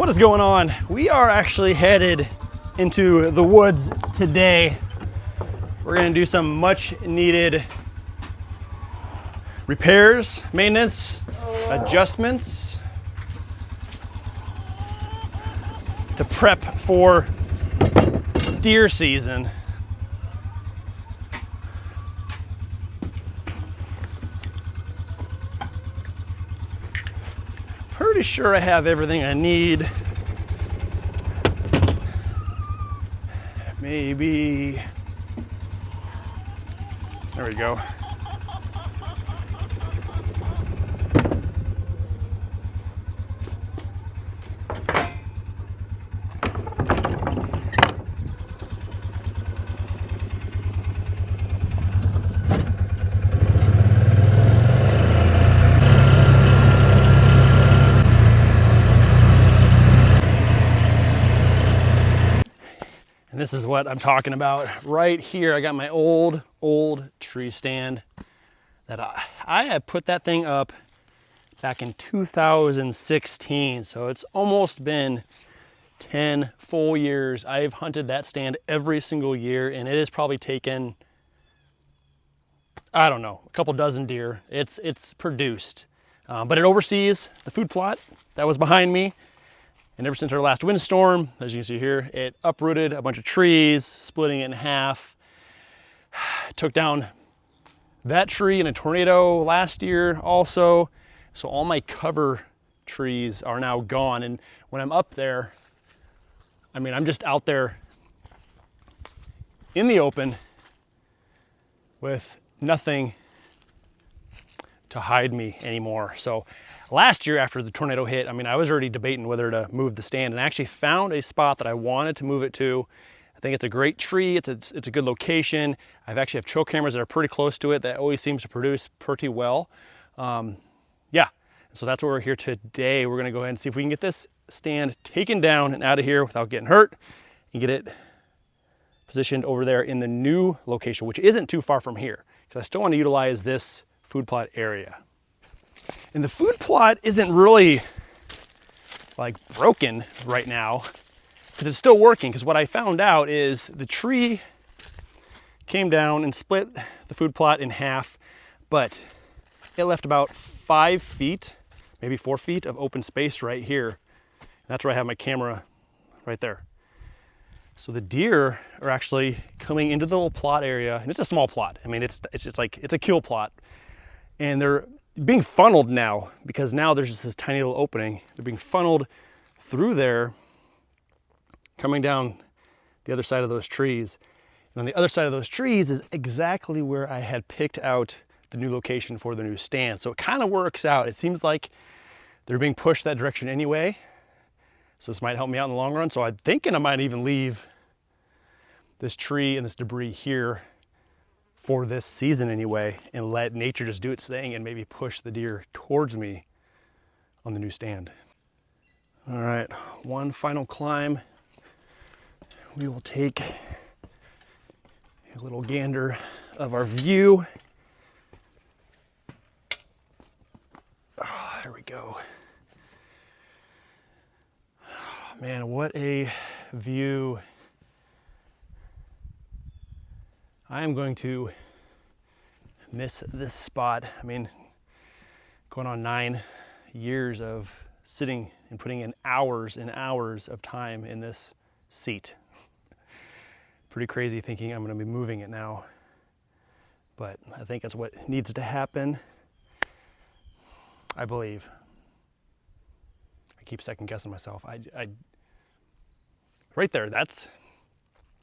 What is going on? We are actually headed into the woods today. We're gonna do some much needed repairs, maintenance, adjustments to prep for deer season. Pretty sure I have everything I need. Maybe, there we go. And this is what I'm talking about right here. I got my old tree stand that I had put that thing up back in 2016. So it's almost been 10 full years. I've hunted that stand every single year, and it has probably taken, I don't know, a couple dozen deer. It's produced, but it oversees the food plot that was behind me. And ever since our last windstorm, as you can see here, it uprooted a bunch of trees, splitting it in half. Took down that tree in a tornado last year also. So all my cover trees are now gone. And when I'm up there, I mean, I'm just out there in the open with nothing to hide me anymore. So last year after the tornado hit, I mean, I was already debating whether to move the stand, and I actually found a spot that I wanted to move it to. I think it's a great tree. It's a good location. I've actually have trail cameras that are pretty close to it that always seems to produce pretty well. Yeah, so that's why we're here today. We're gonna go ahead and see if we can get this stand taken down and out of here without getting hurt and get it positioned over there in the new location, which isn't too far from here, because I still want to utilize this food plot area. And the food plot isn't really like broken right now, because it's still working. Because what I found out is the tree came down and split the food plot in half, but it left about 5 feet, maybe 4 feet of open space right here. And that's where I have my camera right there. So the deer are actually coming into the little plot area, and it's a small plot. I mean, it's a kill plot, and they're being funneled now, because now there's just this tiny little opening. They're being funneled through there, coming down the other side of those trees. And on the other side of those trees is exactly where I had picked out the new location for the new stand. So it kind of works out. It seems like they're being pushed that direction anyway. So this might help me out in the long run. So I'm thinking I might even leave this tree and this debris here for this season anyway, and let nature just do its thing and maybe push the deer towards me on the new stand. All right, one final climb. We will take a little gander of our view. Oh, there we go. Oh, man, what a view. I am going to miss this spot. I mean, going on 9 years of sitting and putting in hours and hours of time in this seat. Pretty crazy thinking I'm going to be moving it now, but I think that's what needs to happen. I believe. I keep second guessing myself. Right there,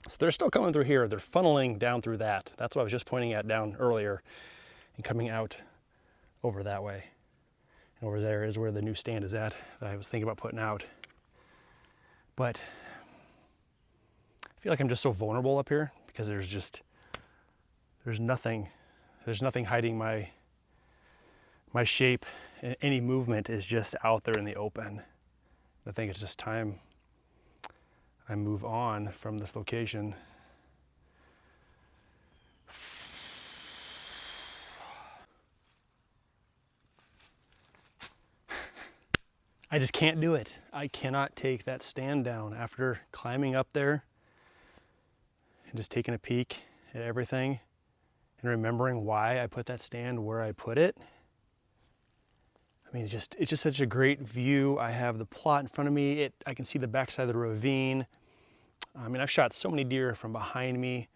so they're still coming through here. They're funneling down through that. That's what I was just pointing at down earlier, and coming out over that way. And over there is where the new stand is at that I was thinking about putting out. But I feel like I'm just so vulnerable up here, because there's nothing hiding my shape, and any movement is just out there in the open. I think it's just time I move on from this location. I just can't do it. I cannot take that stand down after climbing up there and just taking a peek at everything and remembering why I put that stand where I put it. I mean, it's just such a great view. I have the plot in front of me. I can see the backside of the ravine. I mean, I've shot so many deer from behind me.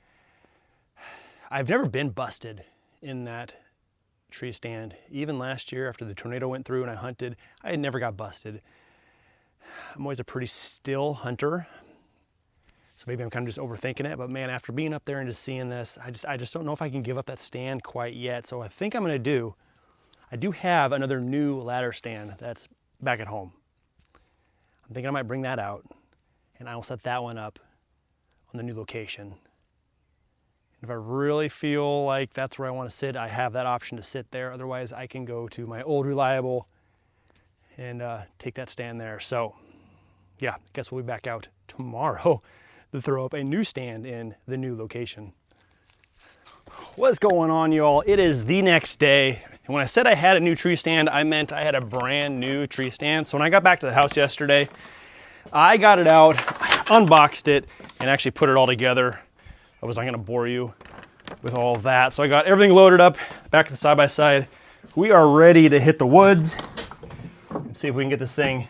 I've never been busted in that tree stand. Even last year after the tornado went through and I hunted, I never got busted. I'm always a pretty still hunter. So maybe I'm kind of just overthinking it, but man, after being up there and just seeing this, I just don't know if I can give up that stand quite yet. So I think I'm I do have another new ladder stand that's back at home. I'm thinking I might bring that out and I will set that one up on the new location. If I really feel like that's where I want to sit, I have that option to sit there. Otherwise, I can go to my old reliable and take that stand there. So yeah, I guess we'll be back out tomorrow to throw up a new stand in the new location. What's going on, y'all? It is the next day. And when I said I had a new tree stand, I meant I had a brand new tree stand. So when I got back to the house yesterday, I got it out, unboxed it, and actually put it all together. I was not gonna bore you with all of that. So I got everything loaded up, back to the side-by-side. We are ready to hit the woods and see if we can get this thing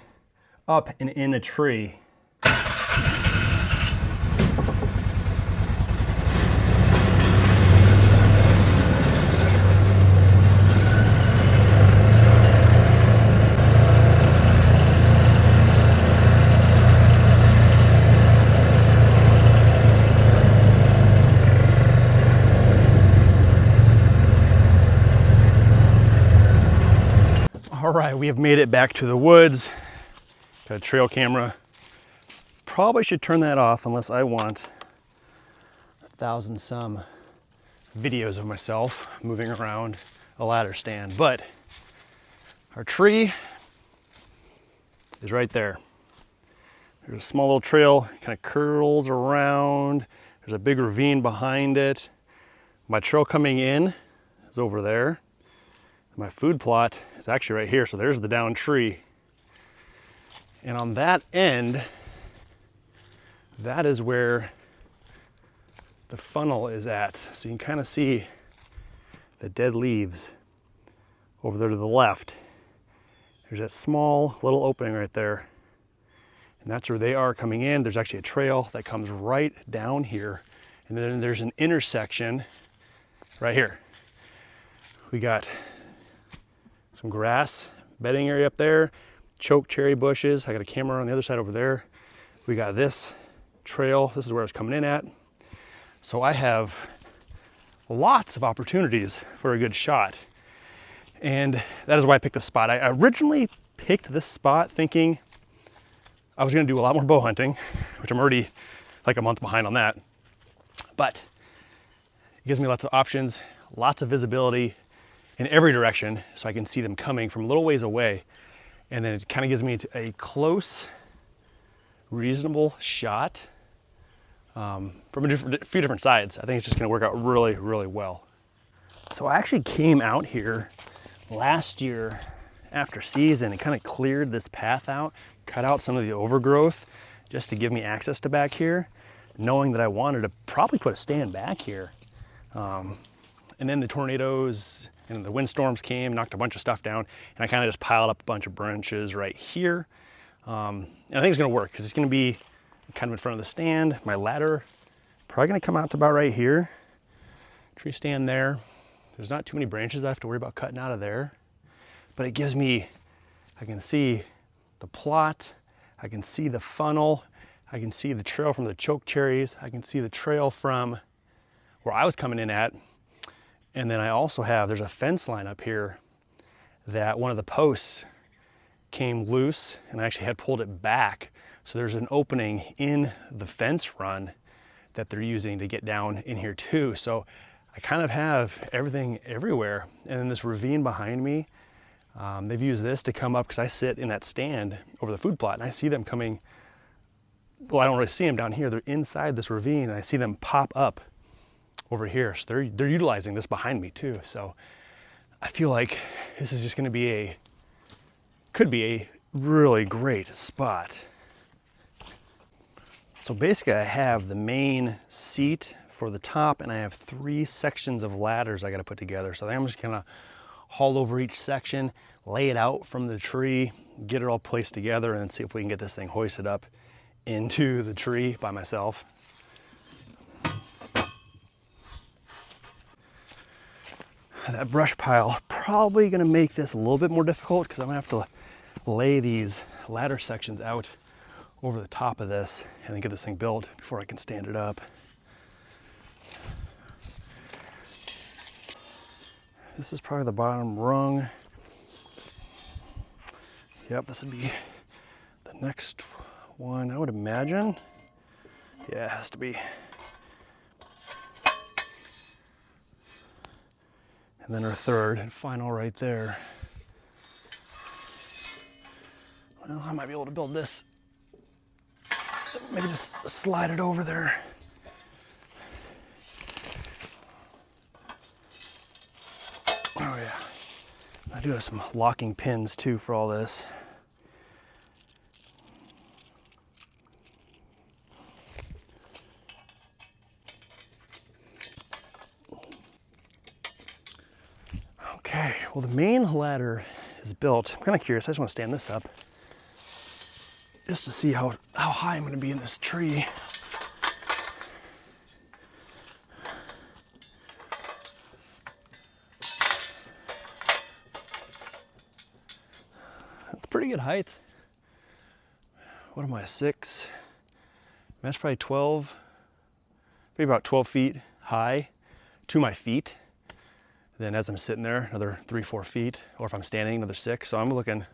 up and in the tree. All right, we have made it back to the woods. Got a trail camera. Probably should turn that off unless I want 1,000 some videos of myself moving around a ladder stand. But our tree is right there. There's a small little trail, kind of curls around. There's a big ravine behind it. My trail coming in is over there. My food plot is actually right here. So there's the down tree. And on that end, that is where the funnel is at. So you can kind of see the dead leaves over there to the left. There's that small little opening right there. And that's where they are coming in. There's actually a trail that comes right down here. And then there's an intersection right here. We got some grass bedding area up there, choke cherry bushes. I got a camera on the other side over there. We got this trail. This is where I was coming in at. So I have lots of opportunities for a good shot. And that is why I picked this spot. I originally picked this spot thinking I was gonna do a lot more bow hunting, which I'm already like a month behind on that. But it gives me lots of options, lots of visibility in every direction, so I can see them coming from a little ways away. And then it kind of gives me a close, reasonable shot from a few different sides. I think it's just gonna work out really, really well. So I actually came out here last year after season and kind of cleared this path out, cut out some of the overgrowth just to give me access to back here, knowing that I wanted to probably put a stand back here. And then the tornadoes and the windstorms came, knocked a bunch of stuff down, and I kind of just piled up a bunch of branches right here. And I think it's gonna work because it's gonna be kind of in front of the stand. My ladder probably gonna come out to about right here. Tree stand there. There's not too many branches I have to worry about cutting out of there, but it gives me, I can see the plot, I can see the funnel, I can see the trail from the choke cherries, I can see the trail from where I was coming in at. And then I also have, there's a fence line up here that one of the posts came loose and I actually had pulled it back. So there's an opening in the fence run that they're using to get down in here too. So I kind of have everything everywhere. And then this ravine behind me, they've used this to come up because I sit in that stand over the food plot and I see them coming. Well, I don't really see them down here. They're inside this ravine and I see them pop up over here. So they're utilizing this behind me too. So I feel like this is just gonna be could be a really great spot. So basically I have the main seat for the top and I have 3 sections of ladders I gotta put together. So I think I'm just gonna haul over each section, lay it out from the tree, get it all placed together, and then see if we can get this thing hoisted up into the tree by myself. That brush pile probably gonna make this a little bit more difficult because I'm gonna have to lay these ladder sections out over the top of this and then get this thing built before I can stand it up. This is probably the bottom rung. Yep, this would be the next one, I would imagine. Yeah, it has to be. And then our third and final right there. Well, I might be able to build this. Maybe just slide it over there. Oh yeah. I do have some locking pins too for all this. Okay, well the main ladder is built. I'm kind of curious, I just want to stand this up just to see how high I'm going to be in this tree. That's pretty good height. What am I, 6? That's probably 12, maybe about 12 feet high to my feet. Then as I'm sitting there, another 3-4 feet, or if I'm standing, another 6. So I'm looking,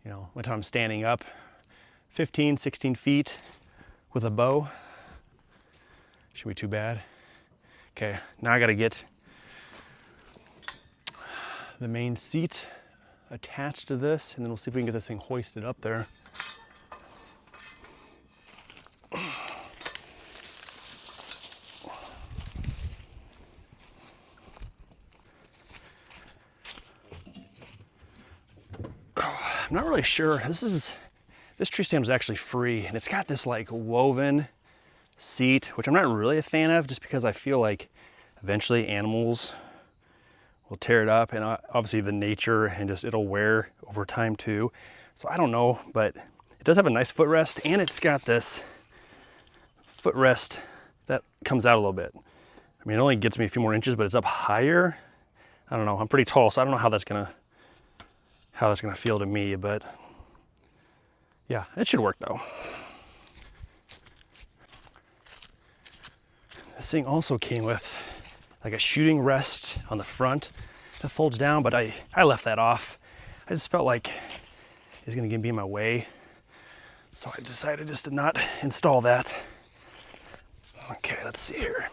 you know, by the time I'm standing up, 15, 16 feet with a bow. Shouldn't be too bad. Okay, now I gotta get the main seat attached to this, and then we'll see if we can get this thing hoisted up there. I'm not really sure. This tree stand is actually free, and it's got this like woven seat, which I'm not really a fan of, just because I feel like eventually animals will tear it up, and obviously the nature and just it'll wear over time too. So I don't know, but it does have a nice footrest, and it's got this footrest that comes out a little bit. I mean, it only gets me a few more inches, but it's up higher. I don't know. I'm pretty tall, so I don't know how that's gonna feel to me, but yeah, it should work though. This thing also came with like a shooting rest on the front that folds down, but I left that off. I just felt like it's gonna be in my way, so I decided just to not install that. Okay, let's see here.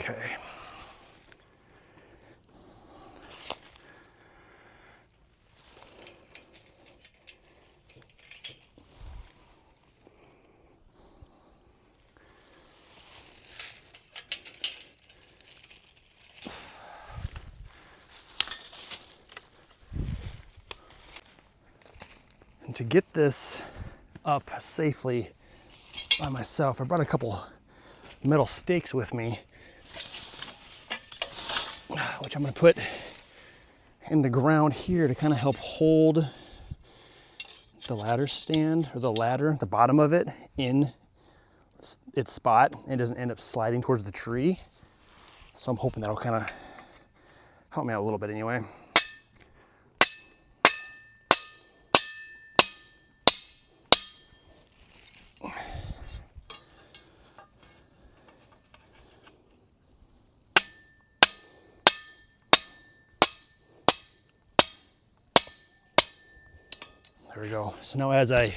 Okay. And to get this up safely by myself, I brought a couple metal stakes with me, which I'm going to put in the ground here to kind of help hold the ladder stand, or the ladder, the bottom of it, in its spot and doesn't end up sliding towards the tree. So I'm hoping that'll kind of help me out a little bit anyway. There we go. So now as I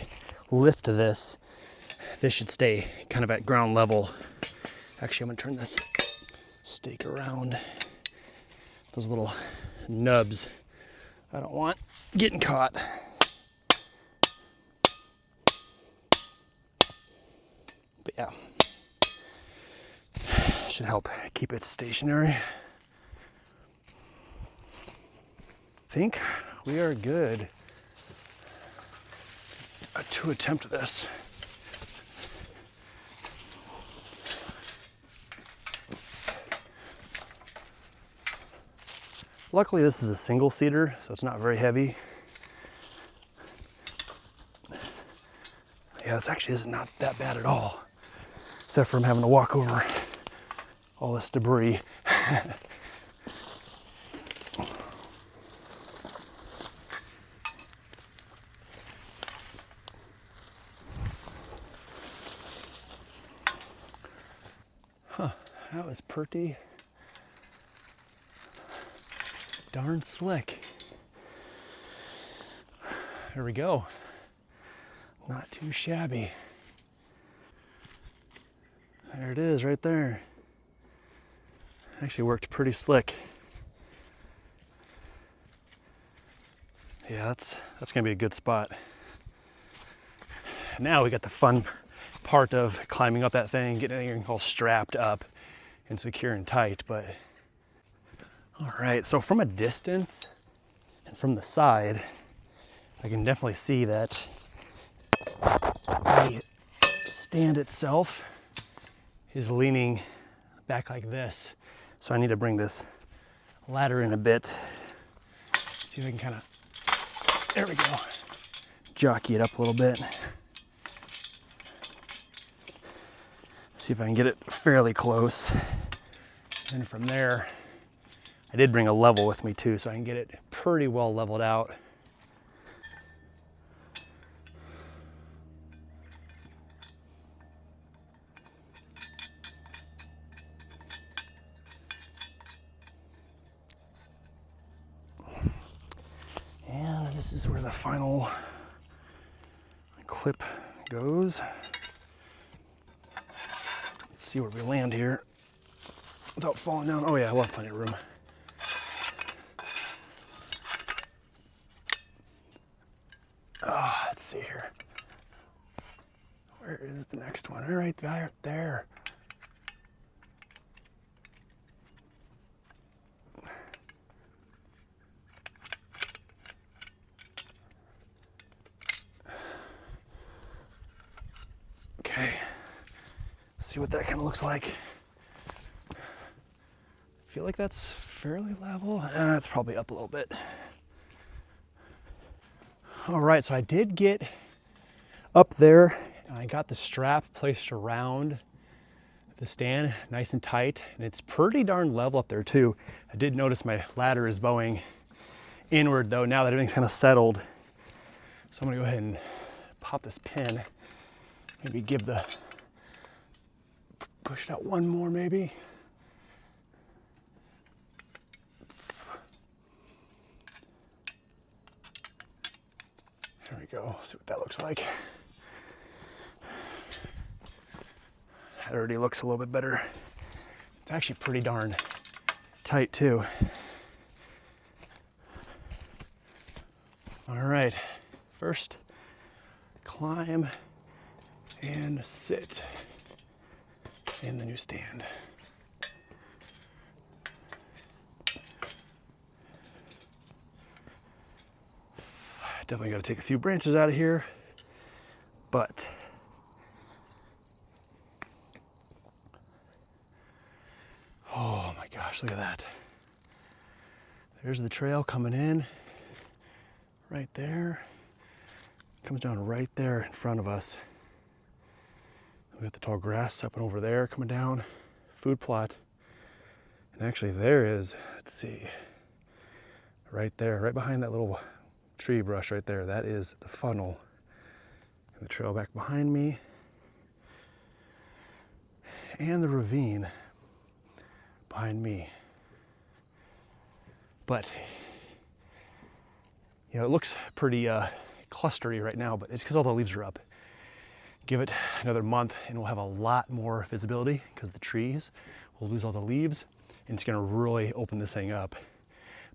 lift this should stay kind of at ground level. Actually, I'm gonna turn this stake around those little nubs I don't want getting caught. But yeah, should help keep it stationary. I think we are good to attempt this. Luckily this is a single seater, so it's not very heavy. Yeah, this actually is not that bad at all, except for I'm having to walk over all this debris. Huh, that was pretty darn slick. There we go. Not too shabby. There it is right there. Actually worked pretty slick. Yeah, that's gonna be a good spot. Now we got the fun part of climbing up that thing, getting everything all strapped up and secure and tight. But all right, so from a distance and from the side, I can definitely see that the stand itself is leaning back like this. So I need to bring this ladder in a bit. See if I can kind of, there we go, jockey it up a little bit. See if I can get it fairly close. And from there, I did bring a level with me too, so I can get it pretty well leveled out. And this is where the final clip goes. Let's see where we land here without falling down. Oh yeah, we'll have plenty of room. Let's see here. Where is the next one? Right there. Okay. Let's see what that kind of looks like. I feel like that's fairly level. It's probably up a little bit. All right, so I did get up there and I got the strap placed around the stand nice and tight, and it's pretty darn level up there too. I did notice my ladder is bowing inward though now that everything's kind of settled. So I'm gonna go ahead and pop this pin, maybe push it out one more maybe. There we go, see what that looks like. That already looks a little bit better. It's actually pretty darn tight too. All right, first climb and sit in the new stand. Definitely got to take a few branches out of here, but oh my gosh, look at that. There's the trail coming in right there. Comes down right there in front of us. We got the tall grass up and over there coming down, food plot. And actually there is, let's see, right there, right behind that little tree brush right there, that is the funnel. And the trail back behind me. And the ravine behind me. But, you know, it looks pretty clustery right now, but it's because all the leaves are up. Give it another month and we'll have a lot more visibility because the trees will lose all the leaves and it's gonna really open this thing up.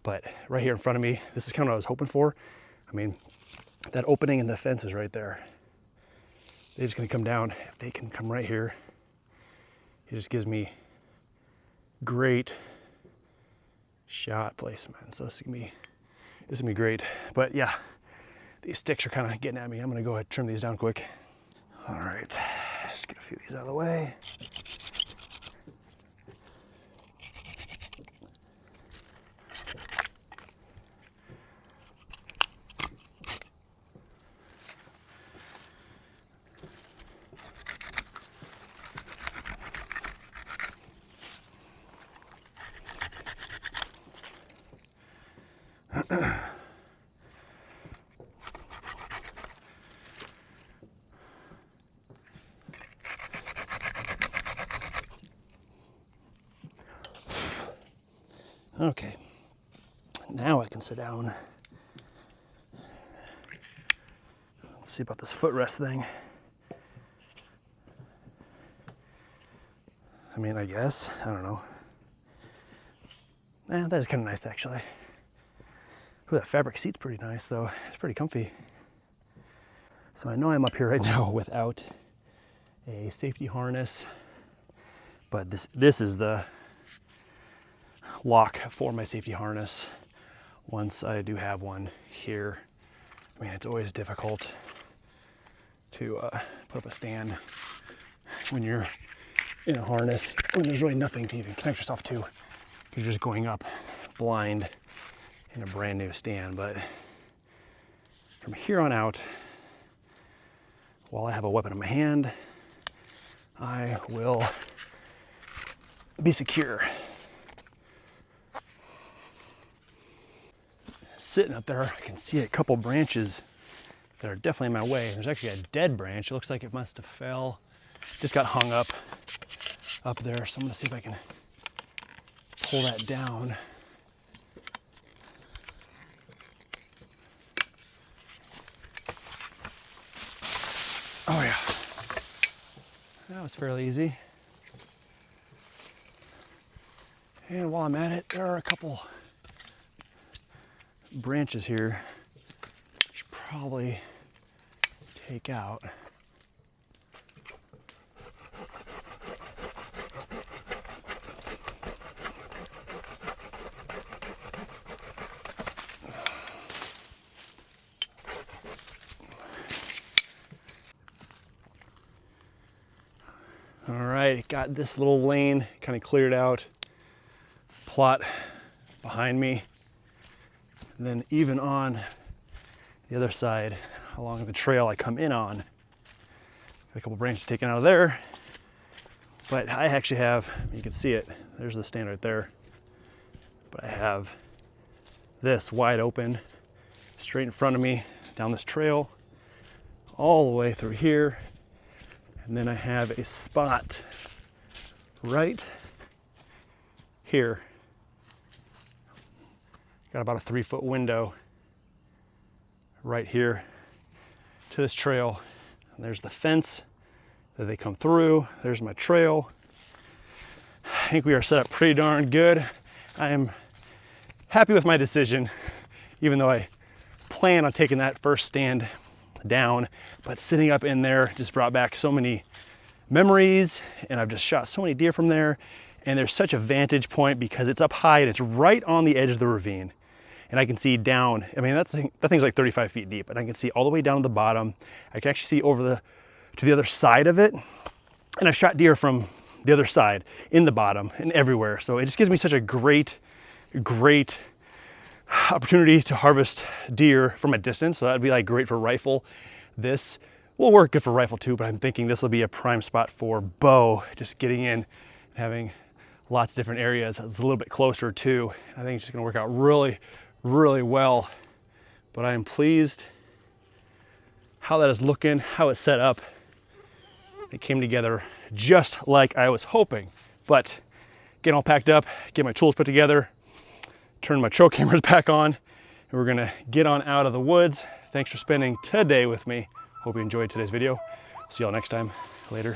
But right here in front of me, this is kind of what I was hoping for. I mean, that opening in the fence is right there. They're just gonna come down. If they can come right here, it just gives me great shot placement. So this is gonna be great. But yeah, these sticks are kind of getting at me. I'm gonna go ahead and trim these down quick. All right, let's get a few of these out of the way. Okay, now I can sit down. Let's see about this footrest thing. I mean, I guess, I don't know. That is kind of nice actually. Ooh, that fabric seat's pretty nice though. It's pretty comfy. So I know I'm up here right now without a safety harness, but this is the lock for my safety harness once I do have one here. I mean, it's always difficult to put up a stand when you're in a harness, when there's really nothing to even connect yourself to. You're just going up blind in a brand new stand. But from here on out, while I have a weapon in my hand, I will be secure. Sitting up there, I can see a couple branches that are definitely in my way. There's actually a dead branch. It looks like it must have fell, just got hung up there. So I'm gonna see if I can pull that down. Oh yeah, that was fairly easy. And while I'm at it, there are a couple branches here I should probably take out. All right, got this little lane kind of cleared out, plot behind me. And then even on the other side, along the trail I come in on, got a couple branches taken out of there. But I actually have, you can see it, there's the stand right there. But I have this wide open, straight in front of me, down this trail, all the way through here. And then I have a spot right here. Got about a 3-foot window right here to this trail. And there's the fence that they come through. There's my trail. I think we are set up pretty darn good. I am happy with my decision, even though I plan on taking that first stand down, but sitting up in there just brought back so many memories, and I've just shot so many deer from there. And there's such a vantage point because it's up high and it's right on the edge of the ravine. And I can see down, I mean, that thing's like 35 feet deep, and I can see all the way down to the bottom. I can actually see over to the other side of it. And I've shot deer from the other side, in the bottom, and everywhere. So it just gives me such a great opportunity to harvest deer from a distance. So that'd be like great for rifle. This will work good for rifle too, but I'm thinking this will be a prime spot for bow, just getting in, having lots of different areas. It's a little bit closer too. I think it's just gonna work out really well. But I am pleased how that is looking, how it's set up. It came together just like I was hoping. But getting all packed up, get my tools put together, turn my trail cameras back on, and we're gonna get on out of the woods. Thanks for spending today with me. Hope you enjoyed today's video. See y'all next time. Later.